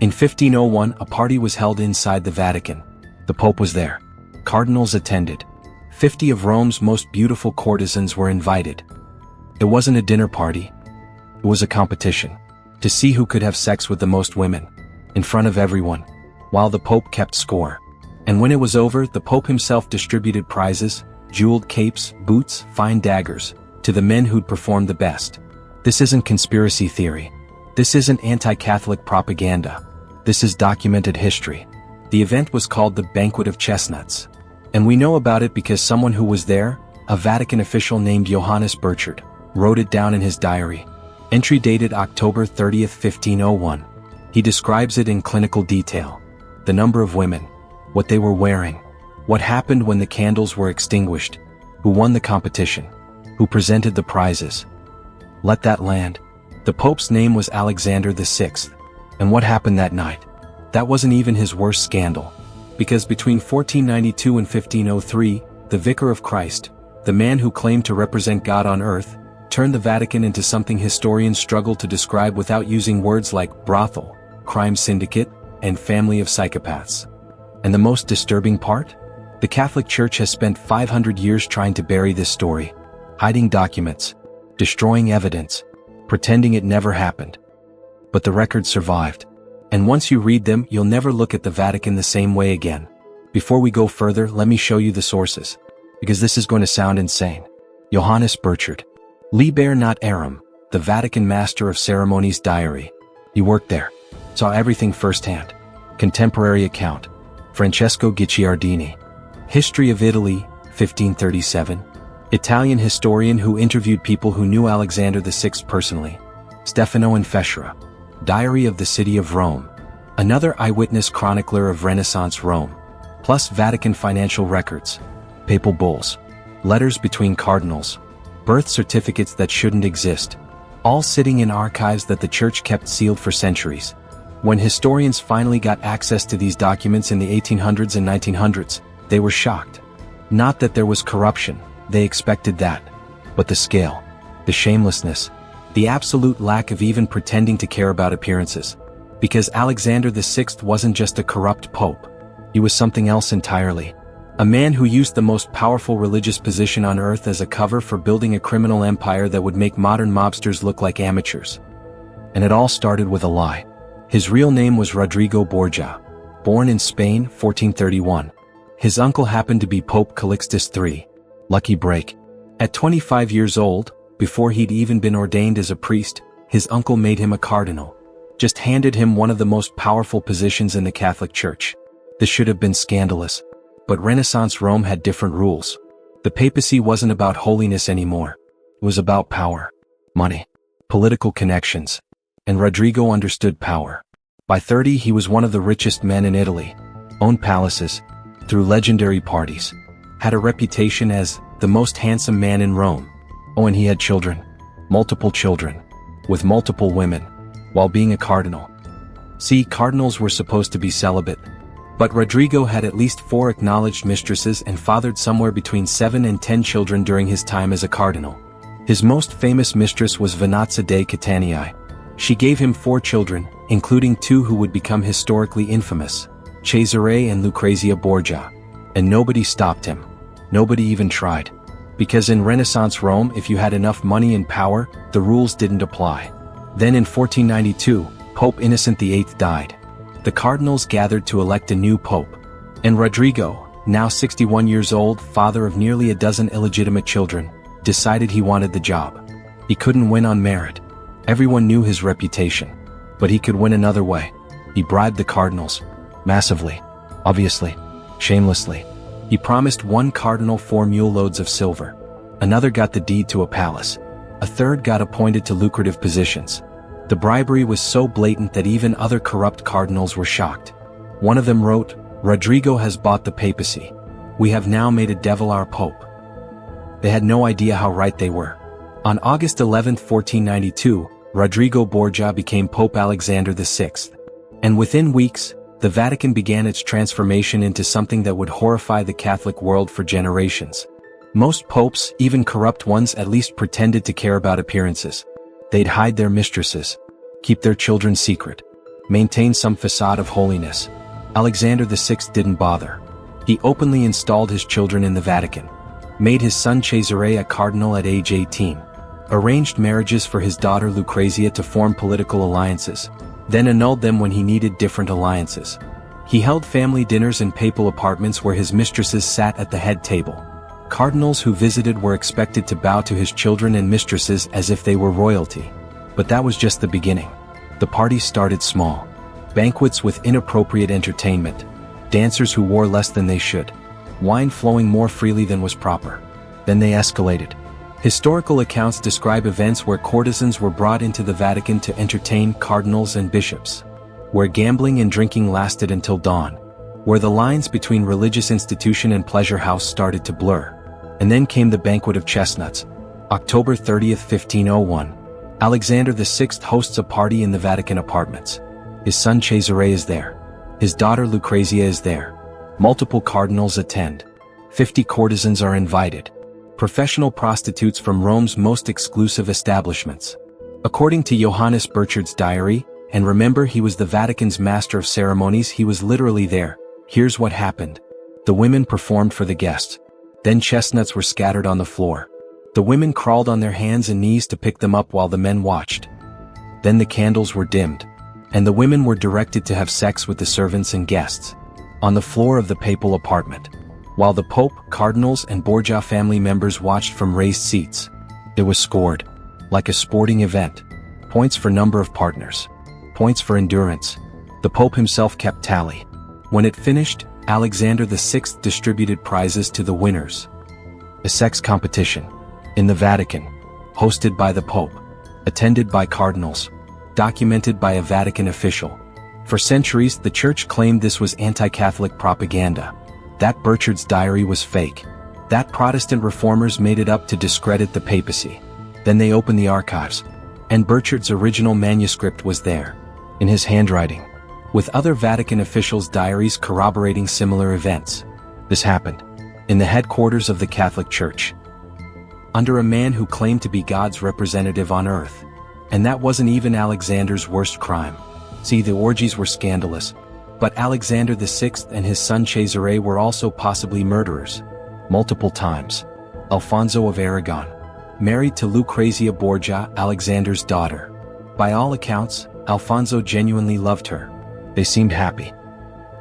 In 1501, a party was held inside the Vatican. The Pope was there. Cardinals attended. 50 of Rome's most beautiful courtesans were invited. It wasn't a dinner party. It was a competition to see who could have sex with the most women, in front of everyone, while the Pope kept score. And when it was over, the Pope himself distributed prizes, jeweled capes, boots, fine daggers, to the men who'd performed the best. This isn't conspiracy theory. This isn't anti-Catholic propaganda. This is documented history. The event was called the Banquet of Chestnuts. And we know about it because someone who was there, a Vatican official named Johannes Burchard, wrote it down in his diary. Entry dated October 30th, 1501. He describes it in clinical detail. The number of women, what they were wearing, what happened when the candles were extinguished, who won the competition, who presented the prizes. Let that land. The Pope's name was Alexander VI. And what happened that night? That wasn't even his worst scandal. Because between 1492 and 1503, the Vicar of Christ, the man who claimed to represent God on earth, turned the Vatican into something historians struggle to describe without using words like brothel, crime syndicate, and family of psychopaths. And the most disturbing part? The Catholic Church has spent 500 years trying to bury this story, hiding documents, destroying evidence, pretending it never happened. But the records survived. And once you read them, you'll never look at the Vatican the same way again. Before we go further, let me show you the sources, because this is going to sound insane. Johannes Burchard. Liber Not Arum, the Vatican Master of Ceremonies diary. He worked there. Saw everything firsthand. Contemporary account. Francesco Guicciardini. History of Italy, 1537. Italian historian who interviewed people who knew Alexander VI personally. Stefano Infescera. Diary of the City of Rome. Another eyewitness chronicler of Renaissance Rome. Plus Vatican financial records. Papal bulls. Letters between cardinals. Birth certificates that shouldn't exist. All sitting in archives that the Church kept sealed for centuries. When historians finally got access to these documents in the 1800s and 1900s, they were shocked. Not that there was corruption, they expected that. But the scale, the shamelessness, the absolute lack of even pretending to care about appearances. Because Alexander VI wasn't just a corrupt pope. He was something else entirely. A man who used the most powerful religious position on earth as a cover for building a criminal empire that would make modern mobsters look like amateurs. And it all started with a lie. His real name was Rodrigo Borgia. Born in Spain, 1431. His uncle happened to be Pope Calixtus III. Lucky break. At 25 years old, before he'd even been ordained as a priest, his uncle made him a cardinal. Just handed him one of the most powerful positions in the Catholic Church. This should have been scandalous. But Renaissance Rome had different rules. The papacy wasn't about holiness anymore. It was about power, money, political connections. And Rodrigo understood power. By 30, he was one of the richest men in Italy. Owned palaces, threw legendary parties. Had a reputation as the most handsome man in Rome. Oh, and he had children. Multiple children. With multiple women. While being a cardinal. See, cardinals were supposed to be celibate. But Rodrigo had at least 4 acknowledged mistresses and fathered somewhere between 7 and 10 children during his time as a cardinal. His most famous mistress was Venanza dei Catanii. She gave him 4 children, including 2 who would become historically infamous, Cesare and Lucrezia Borgia. And nobody stopped him. Nobody even tried. Because in Renaissance Rome, if you had enough money and power, the rules didn't apply. Then in 1492, Pope Innocent VIII died. The cardinals gathered to elect a new pope. And Rodrigo, now 61 years old, father of nearly a dozen illegitimate children, decided he wanted the job. He couldn't win on merit. Everyone knew his reputation. But he could win another way. He bribed the cardinals. Massively. Obviously. Shamelessly. He promised one cardinal 4 mule loads of silver. Another got the deed to a palace. A third got appointed to lucrative positions. The bribery was so blatant that even other corrupt cardinals were shocked. One of them wrote, "Rodrigo has bought the papacy. We have now made a devil our pope." They had no idea how right they were. On August 11, 1492, Rodrigo Borgia became Pope Alexander VI. And within weeks, the Vatican began its transformation into something that would horrify the Catholic world for generations. Most popes, even corrupt ones, at least pretended to care about appearances. They'd hide their mistresses, keep their children secret, maintain some facade of holiness. Alexander VI didn't bother. He openly installed his children in the Vatican, made his son Cesare a cardinal at age 18, arranged marriages for his daughter Lucrezia to form political alliances, then annulled them when he needed different alliances. He held family dinners in papal apartments where his mistresses sat at the head table. Cardinals who visited were expected to bow to his children and mistresses as if they were royalty. But that was just the beginning. The parties started small. Banquets with inappropriate entertainment, dancers who wore less than they should, wine flowing more freely than was proper. Then they escalated. Historical accounts describe events where courtesans were brought into the Vatican to entertain cardinals and bishops, where gambling and drinking lasted until dawn, where the lines between religious institution and pleasure house started to blur. And then came the Banquet of Chestnuts. October 30th, 1501. Alexander VI hosts a party in the Vatican apartments. His son Cesare is there. His daughter Lucrezia is there. Multiple cardinals attend. 50 courtesans are invited. Professional prostitutes from Rome's most exclusive establishments. According to Johannes Burchard's diary, and remember he was the Vatican's master of ceremonies, he was literally there. Here's what happened. The women performed for the guests. Then chestnuts were scattered on the floor. The women crawled on their hands and knees to pick them up while the men watched. Then the candles were dimmed, and the women were directed to have sex with the servants and guests on the floor of the papal apartment, while the Pope, cardinals, and Borgia family members watched from raised seats. It was scored, like a sporting event. Points for number of partners. Points for endurance. The Pope himself kept tally. When it finished, Alexander VI distributed prizes to the winners. A sex competition. In the Vatican. Hosted by the Pope. Attended by cardinals. Documented by a Vatican official. For centuries, the Church claimed this was anti-Catholic propaganda. That Burchard's diary was fake. That Protestant reformers made it up to discredit the papacy. Then they opened the archives. And Burchard's original manuscript was there. In his handwriting. With other Vatican officials' diaries corroborating similar events. This happened. In the headquarters of the Catholic Church. Under a man who claimed to be God's representative on earth. And that wasn't even Alexander's worst crime. See, the orgies were scandalous. But Alexander VI and his son Cesare were also possibly murderers. Multiple times. Alfonso of Aragon. Married to Lucrezia Borgia, Alexander's daughter. By all accounts, Alfonso genuinely loved her. They seemed happy.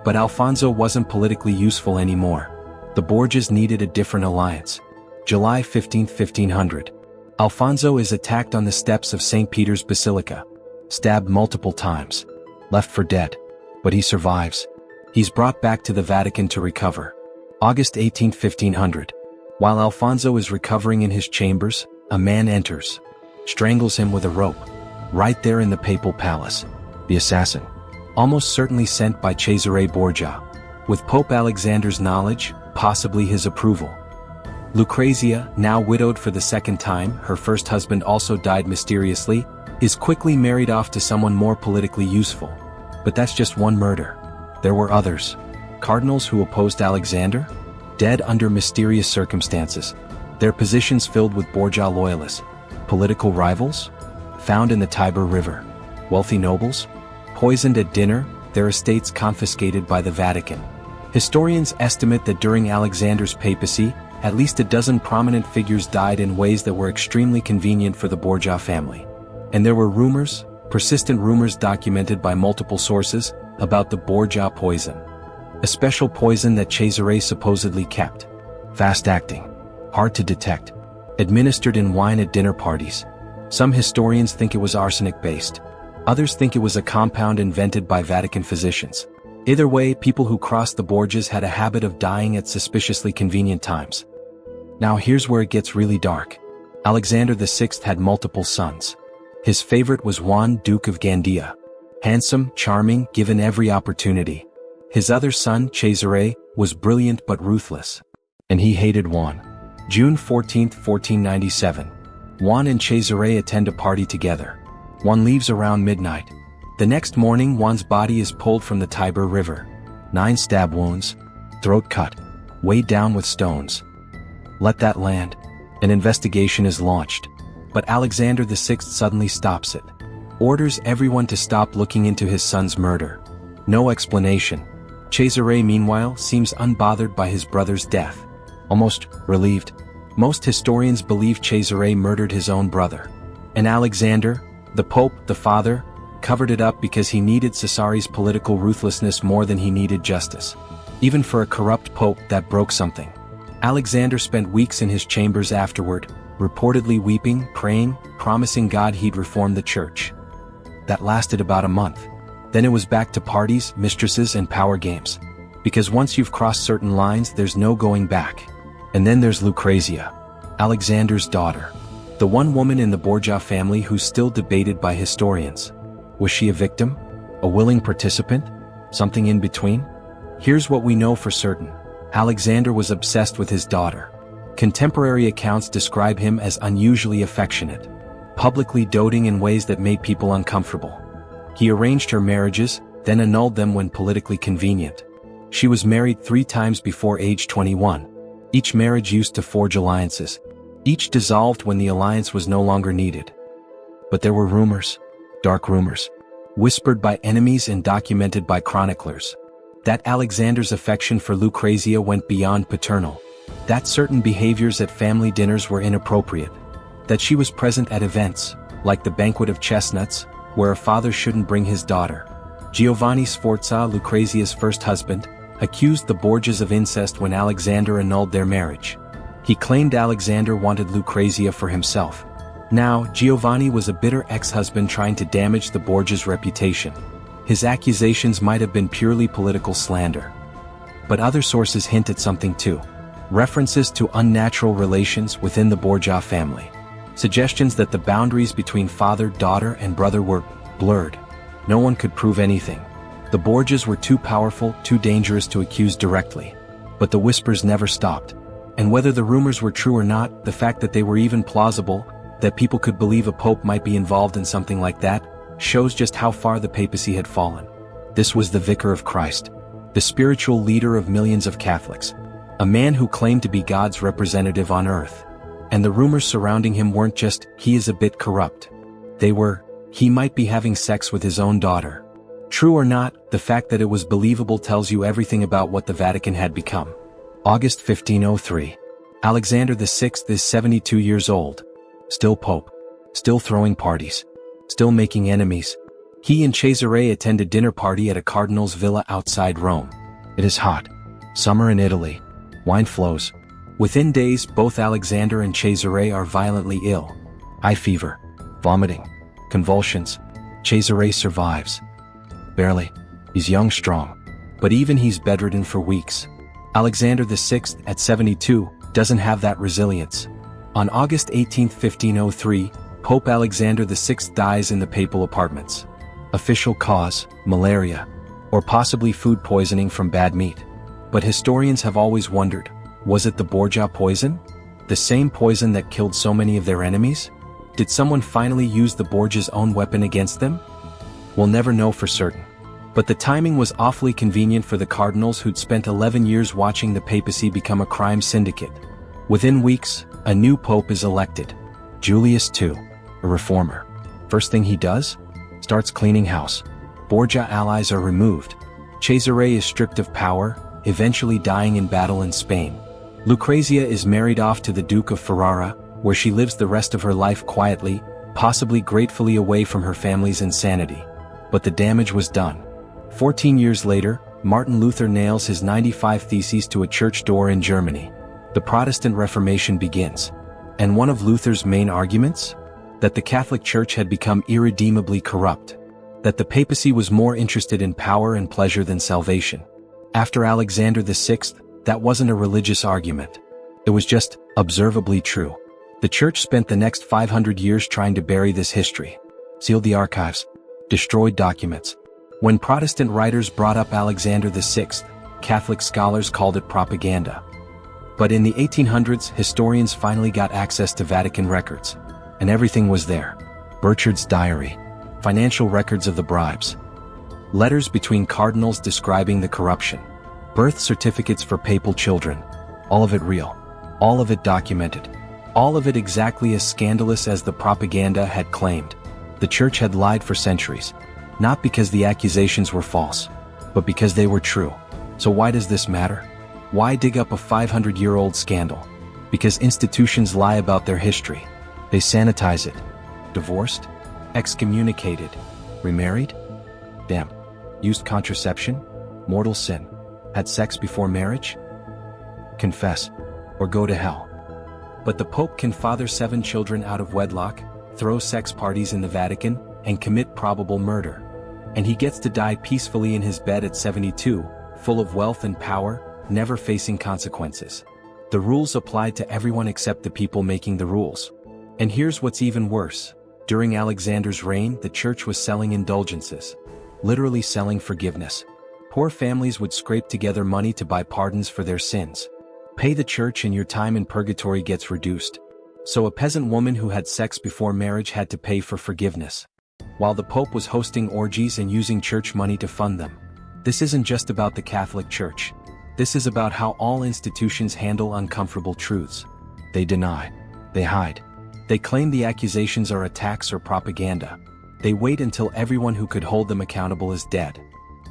But Alfonso wasn't politically useful anymore. The Borgias needed a different alliance. July 15, 1500. Alfonso is attacked on the steps of St. Peter's Basilica. Stabbed multiple times. Left for dead. But he survives. He's brought back to the Vatican to recover. August 18, 1500. While Alfonso is recovering in his chambers, a man enters. Strangles him with a rope. Right there in the papal palace. The assassin. Almost certainly sent by Cesare Borgia. With Pope Alexander's knowledge, possibly his approval. Lucrezia, now widowed for the second time, her first husband also died mysteriously, is quickly married off to someone more politically useful. But that's just one murder. There were others. Cardinals who opposed Alexander? Dead under mysterious circumstances. Their positions filled with Borgia loyalists. Political rivals? Found in the Tiber River. Wealthy nobles? Poisoned at dinner, their estates confiscated by the Vatican. Historians estimate that during Alexander's papacy, at least a dozen prominent figures died in ways that were extremely convenient for the Borgia family. And there were rumors, persistent rumors documented by multiple sources, about the Borgia poison. A special poison that Cesare supposedly kept. Fast-acting. Hard to detect. Administered in wine at dinner parties. Some historians think it was arsenic-based. Others think it was a compound invented by Vatican physicians. Either way, people who crossed the Borgias had a habit of dying at suspiciously convenient times. Now here's where it gets really dark. Alexander VI had multiple sons. His favorite was Juan, Duke of Gandia. Handsome, charming, given every opportunity. His other son, Cesare, was brilliant but ruthless. And he hated Juan. June 14, 1497. Juan and Cesare attend a party together. Juan leaves around midnight. The next morning, Juan's body is pulled from the Tiber River. 9 stab wounds. Throat cut. Weighed down with stones. Let that land. An investigation is launched. But Alexander VI suddenly stops it. orders everyone to stop looking into his son's murder. No explanation. Cesare, meanwhile, seems unbothered by his brother's death. Almost relieved. Most historians believe Cesare murdered his own brother. And Alexander, the Pope, the father, covered it up because he needed Cesare's political ruthlessness more than he needed justice. Even for a corrupt pope, that broke something. Alexander spent weeks in his chambers afterward, reportedly weeping, praying, promising God he'd reform the church. That lasted about a month. Then it was back to parties, mistresses, and power games. Because once you've crossed certain lines, there's no going back. And then there's Lucrezia, Alexander's daughter. The one woman in the Borgia family who's still debated by historians. Was she a victim? A willing participant? Something in between? Here's what we know for certain. Alexander was obsessed with his daughter. Contemporary accounts describe him as unusually affectionate, publicly doting in ways that made people uncomfortable. He arranged her marriages, then annulled them when politically convenient. She was married 3 times before age 21. Each marriage used to forge alliances. Each dissolved when the alliance was no longer needed. But there were rumors, dark rumors, whispered by enemies and documented by chroniclers, that Alexander's affection for Lucrezia went beyond paternal, that certain behaviors at family dinners were inappropriate, that she was present at events, like the Banquet of Chestnuts, where a father shouldn't bring his daughter. Giovanni Sforza, Lucrezia's first husband, accused the Borgias of incest when Alexander annulled their marriage. He claimed Alexander wanted Lucrezia for himself. Now, Giovanni was a bitter ex-husband trying to damage the Borgias' reputation. His accusations might have been purely political slander. But other sources hint at something too. References to unnatural relations within the Borgia family. Suggestions that the boundaries between father, daughter, and brother were blurred. No one could prove anything. The Borgias were too powerful, too dangerous to accuse directly. But the whispers never stopped. And whether the rumors were true or not, the fact that they were even plausible, that people could believe a pope might be involved in something like that, shows just how far the papacy had fallen. This was the Vicar of Christ, the spiritual leader of millions of Catholics, a man who claimed to be God's representative on earth. And the rumors surrounding him weren't just, he is a bit corrupt. They were, he might be having sex with his own daughter. True or not, the fact that it was believable tells you everything about what the Vatican had become. August 1503. Alexander VI is 72 years old. Still Pope. Still throwing parties. Still making enemies. He and Cesare attend a dinner party at a cardinal's villa outside Rome. It is hot. Summer in Italy. Wine flows. Within days, both Alexander and Cesare are violently ill. High fever. Vomiting. Convulsions. Cesare survives. Barely. He's young, strong. But even he's bedridden for weeks. Alexander VI, at 72, doesn't have that resilience. On August 18, 1503, Pope Alexander VI dies in the papal apartments. Official cause, malaria, or possibly food poisoning from bad meat. But historians have always wondered, was it the Borgia poison? The same poison that killed so many of their enemies? Did someone finally use the Borgias' own weapon against them? We'll never know for certain. But the timing was awfully convenient for the cardinals who'd spent 11 years watching the papacy become a crime syndicate. Within weeks, a new pope is elected. Julius II, a reformer. First thing he does? Starts cleaning house. Borgia allies are removed. Cesare is stripped of power, eventually dying in battle in Spain. Lucrezia is married off to the Duke of Ferrara, where she lives the rest of her life quietly, possibly gratefully away from her family's insanity. But the damage was done. 14 years later, Martin Luther nails his 95 Theses to a church door in Germany. The Protestant Reformation begins. And one of Luther's main arguments? That the Catholic Church had become irredeemably corrupt. That the papacy was more interested in power and pleasure than salvation. After Alexander VI, that wasn't a religious argument. It was just observably true. The Church spent the next 500 years trying to bury this history. Sealed the archives. Destroyed documents. When Protestant writers brought up Alexander VI, Catholic scholars called it propaganda. But in the 1800s, historians finally got access to Vatican records. And everything was there. Burchard's diary. Financial records of the bribes. Letters between cardinals describing the corruption. Birth certificates for papal children. All of it real. All of it documented. All of it exactly as scandalous as the propaganda had claimed. The church had lied for centuries, not because the accusations were false, but because they were true. So why does this matter? Why dig up a 500-year-old scandal? Because institutions lie about their history. They sanitize it. Divorced? Excommunicated? Remarried? Damn. Used contraception? Mortal sin. Had sex before marriage? Confess, or go to hell. But the Pope can father 7 children out of wedlock, throw sex parties in the Vatican, and commit probable murder. And he gets to die peacefully in his bed at 72, full of wealth and power, never facing consequences. The rules applied to everyone except the people making the rules. And here's what's even worse. During Alexander's reign, the church was selling indulgences. Literally selling forgiveness. Poor families would scrape together money to buy pardons for their sins. Pay the church and your time in purgatory gets reduced. So a peasant woman who had sex before marriage had to pay for forgiveness, while the Pope was hosting orgies and using church money to fund them. This isn't just about the Catholic Church. This is about how all institutions handle uncomfortable truths. They deny. They hide. They claim the accusations are attacks or propaganda. They wait until everyone who could hold them accountable is dead.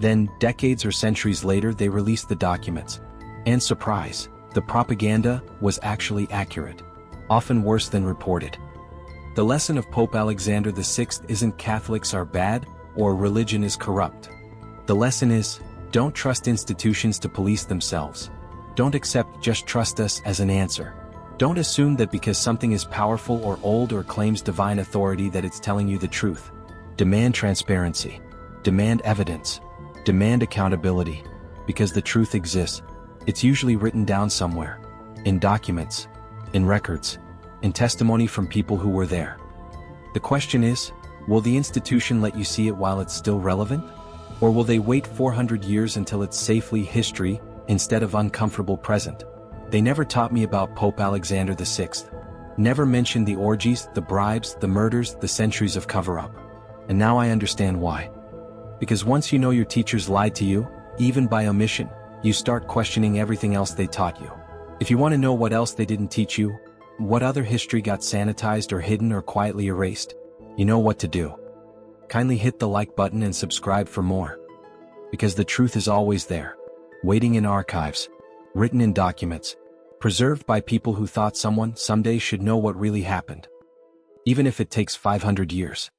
Then, decades or centuries later, they release the documents. And surprise, the propaganda was actually accurate. Often worse than reported. The lesson of Pope Alexander VI isn't Catholics are bad, or religion is corrupt. The lesson is, don't trust institutions to police themselves. Don't accept just trust us as an answer. Don't assume that because something is powerful or old or claims divine authority that it's telling you the truth. Demand transparency. Demand evidence. Demand accountability. Because the truth exists. It's usually written down somewhere. In documents. In records. In testimony from people who were there. The question is, will the institution let you see it while it's still relevant? Or will they wait 400 years until it's safely history, instead of uncomfortable present? They never taught me about Pope Alexander VI. Never mentioned the orgies, the bribes, the murders, the centuries of cover-up. And now I understand why. Because once you know your teachers lied to you, even by omission, you start questioning everything else they taught you. If you want to know what else they didn't teach you, what other history got sanitized or hidden or quietly erased, you know what to do. Kindly hit the like button and subscribe for more. Because the truth is always there, waiting in archives, written in documents, preserved by people who thought someone someday should know what really happened. Even if it takes 500 years.